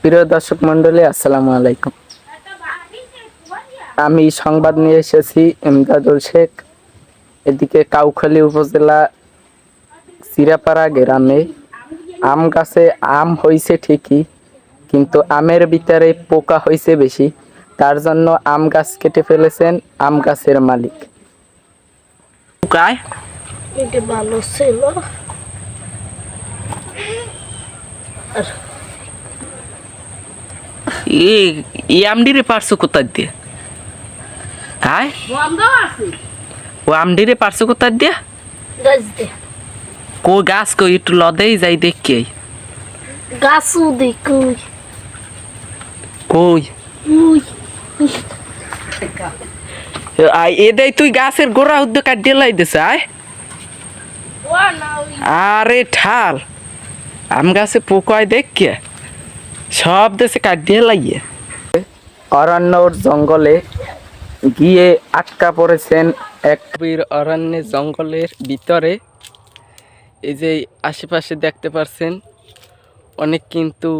প্রিয় দর্শক মন্ডলী, আসসালামু আলাইকুম। আমি সংবাদ নিয়ে এসেছি এমদাদুল শেখ। এদিকে কাউখালী উপজেলা সিরাপাড়া গ্রামে আম গাছে আম হয়েছে ঠিকই, কিন্তু আমের ভিতরে পোকা হয়েছে বেশি। তার জন্য আম গাছ কেটে ফেলেছেন আম গাছের মালিক। পোকায় এটা ভালো ছিল। এই আমডিরে পারছো কোথায় দিয়ে? হ্যাঁ, ও আমডিরে পারছো কোথায় দিয়ে? গাছ দে কই গাছ কই একটু লদেই যাই দেখি। গাছও দেখুই কই উই এ দেই তুই গাছের গোড়া উদ্যোগ কাটিয়ে লাই দিছে। আরে ঠাল আম গাছে পোকায় দেখে সব দেশে কাটিয়ে লাগিয়ে অরণ্যর জঙ্গলে গিয়ে আটকা পড়েছেন এক অরণ্যে জঙ্গলের ভিতরে। এই যে আশেপাশে দেখতে পাচ্ছেন অনেক, কিন্তু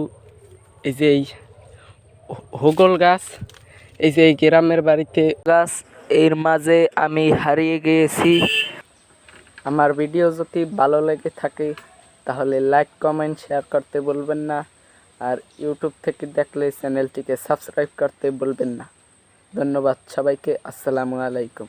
এই যে হোগল গাছ, এই যে এই গ্রামের বাড়িতে গাছ, এর মাঝে আমি হারিয়ে গিয়েছি। আমার ভিডিও যদি ভালো লেগে থাকে তাহলে লাইক, কমেন্ট, শেয়ার করতে বলবেন না। আর ইউটিউব থেকে দেখলে চ্যানেলটিকে সাবস্ক্রাইব করতে বলবেন না। ধন্যবাদ সবাইকে। আসসালামু আলাইকুম।